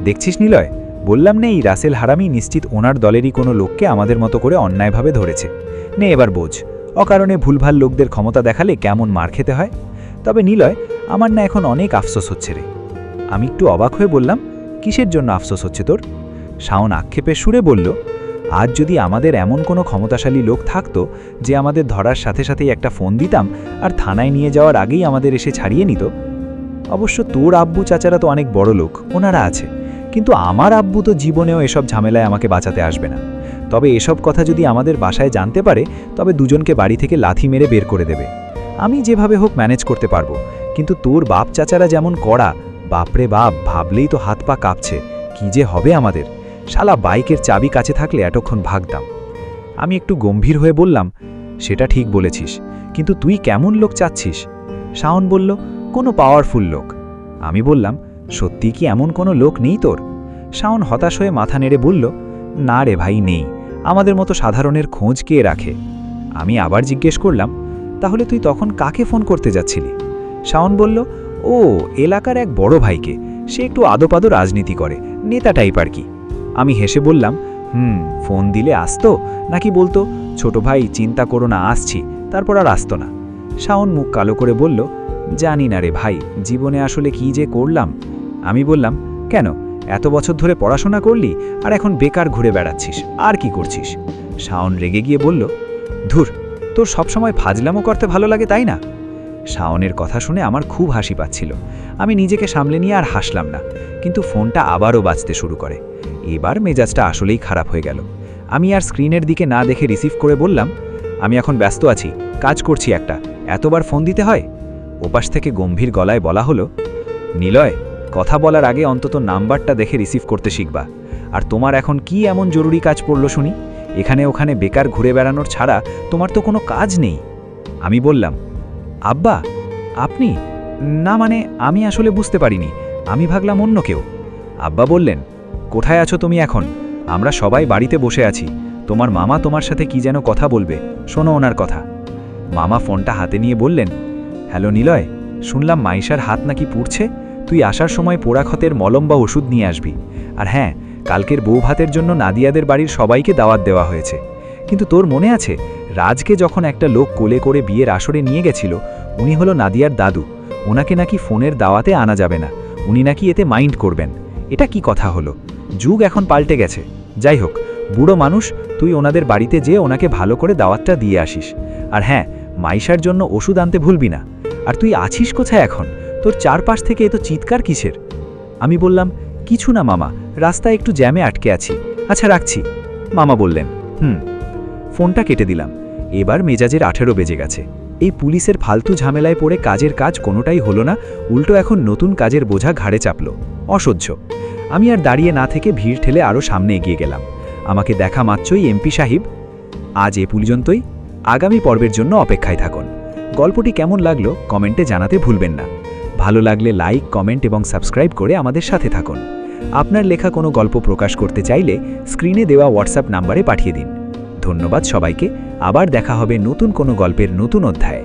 E: দেখছিস নিলয়, বললাম না এই রাসেল হারামি নিশ্চিত ওনার দলেরই কোনো লোককে আমাদের মতো করে অন্যায়ভাবে ধরেছে। নে এবার বোঝ, অকারণে ভুলভাল লোকদের ক্ষমতা দেখালে কেমন মার খেতে হয়। তবে নিলয়, আমার না এখন অনেক আফসোস হচ্ছে রে। আমি একটু অবাক হয়ে বললাম, কিসের জন্য আফসোস হচ্ছে তোর? শাওন আক্ষেপের সুরে বলল, আজ যদি আমাদের এমন কোনো ক্ষমতাশালী লোক থাকতো যে আমাদের ধরার সাথে সাথেই একটা ফোন দিতাম আর থানায় নিয়ে যাওয়ার আগেই আমাদের এসে ছাড়িয়ে নিত। অবশ্য তোর আব্বু চাচারা তো অনেক বড় লোক, ওনারা আছে, কিন্তু আমার আব্বু তো জীবনেও এসব ঝামেলায় আমাকে বাঁচাতে আসবে না। তবে এসব কথা যদি আমাদের বাসায় জানতে পারে, তবে দুজনকে বাড়ি থেকে লাথি মেরে বের করে দেবে। আমি যেভাবে হোক ম্যানেজ করতে পারবো, কিন্তু তোর বাপ চাচারা যেমন কড়া, বাপরে বাপ, ভাবলেই তো হাত পা কাঁপছে। কি যে হবে আমাদের! শালা বাইকের চাবি কাছে থাকলে এতক্ষণ ভাগতাম। আমি একটু গম্ভীর হয়ে বললাম, সেটা ঠিক বলেছিস, কিন্তু তুই কেমন লোক চাচ্ছিস? শাওন বলল, কোনো পাওয়ারফুল লোক। আমি বললাম, সত্যি কি এমন কোনো লোক নেই তোর? শাওন হতাশ হয়ে মাথা নেড়ে বলল, না রে ভাই, নেই। আমাদের মতো সাধারণের খোঁজ কে রাখে? আমি আবার জিজ্ঞেস করলাম, তাহলে তুই তখন কাকে ফোন করতে যাচ্ছিলি? শাওন বলল, ও এলাকার এক বড় ভাইকে, সে একটু আদোপাদো রাজনীতি করে, নেতা টাইপ আর কি। আমি হেসে বললাম, ফোন দিলে আসতো, নাকি বলতো ছোট ভাই চিন্তা করো না আসছি, তারপর আর আসতো না? শাওন মুখ কালো করে বলল, জানি না রে ভাই, জীবনে আসলে কি যে করলাম। আমি বললাম, কেন, এত বছর ধরে পড়াশোনা করলি আর এখন বেকার ঘুরে বেড়াচ্ছিস, আর কি করছিস? শাওন রেগে গিয়ে বলল, ধুর, তোর সবসময় ফাজলামো করতে ভালো লাগে তাই না? শাওনের কথা শুনে আমার খুব হাসি পাচ্ছিল। আমি নিজেকে সামলে নিয়ে আর হাসলাম না, কিন্তু ফোনটা আবারও বাজতে শুরু করে। এবার মেজাজটা আসলেই খারাপ হয়ে গেল। আমি আর স্ক্রিনের দিকে না দেখে রিসিভ করে বললাম, আমি এখন ব্যস্ত আছি, কাজ করছি একটা, এতবার ফোন দিতে হয়? ওপাশ থেকে গম্ভীর গলায় বলা হলো, নিলয়, কথা বলার আগে অন্তত নাম্বারটা দেখে রিসিভ করতে শিখবা। আর তোমার এখন কি এমন জরুরি কাজ পড়লো শুনি? এখানে ওখানে বেকার ঘুরে বেড়ানোর ছাড়া তোমার তো কোনো কাজ নেই। আমি বললাম, আব্বা আপনি? না মানে আমি আসলে বুঝতে পারিনি, আমি ভাবলাম অন্য কেউ। আব্বা বললেন, কোথায় আছো তুমি এখন? আমরা সবাই বাড়িতে বসে আছি, তোমার মামা তোমার সাথে কি যেন কথা বলবে, শোনো ওনার কথা। মামা ফোনটা হাতে নিয়ে বললেন, হ্যালো নিলয়, শুনলাম মাইশার হাত নাকি পুড়ছে, তুই আসার সময় পোড়া ক্ষতের মলম বা ওষুধ নিয়ে আসবি। আর হ্যাঁ, কালকের বউ ভাতের জন্য নাদিয়াদের বাড়ির সবাইকে দাওয়াত দেওয়া হয়েছে। কিন্তু তোর মনে আছে রাজকে যখন একটা লোক কোলে করে বিয়ের আসরে নিয়ে গেছিল, উনি হলো নাদিয়ার দাদু, ওনাকে নাকি ফোনের দাওয়াতে আনা যাবে না, উনি নাকি এতে মাইন্ড করবেন। এটা কি কথা হলো? যুগ এখন পাল্টে গেছে। যাই হোক, বুড়ো মানুষ, তুই ওনাদের বাড়িতে যেয়ে ওনাকে ভালো করে দাওয়াতটা দিয়ে আসিস। আর হ্যাঁ, মাইশার জন্য ওষুধ আনতে ভুলবি না। আর তুই আছিস কোথায় এখন? তোর চারপাশ থেকে এত চিৎকার কিসের? আমি বললাম, কিছু না মামা, রাস্তায় একটু জ্যামে আটকে আছি। আচ্ছা রাখছি। মামা বললেন, ফোনটা কেটে দিলাম। এবার মেজাজের 18 বেজে গেছে। এই পুলিশের ফালতু ঝামেলায় পড়ে কাজের কাজ কোনোটাই হলো না, উল্টো এখন নতুন কাজের বোঝা ঘাড়ে চাপল। অসহ্য। আমি আর দাঁড়িয়ে না থেকে ভিড় ঠেলে আরও সামনে এগিয়ে গেলাম। আমাকে দেখা মাত্রই এমপি সাহেব, আজ এ পর্যন্তই, আগামী পর্বের জন্য অপেক্ষায় থাকুন। গল্পটি কেমন লাগলো কমেন্টে জানাতে ভুলবেন না। ভালো লাগলে লাইক, কমেন্ট এবং সাবস্ক্রাইব করে আমাদের সাথে থাকুন। আপনার লেখা কোনো গল্প প্রকাশ করতে চাইলে স্ক্রিনে দেওয়া হোয়াটসঅ্যাপ নাম্বারে পাঠিয়ে দিন। ধন্যবাদ সবাইকে। আবার দেখা হবে নতুন কোনো গল্পের নতুন অধ্যায়ে।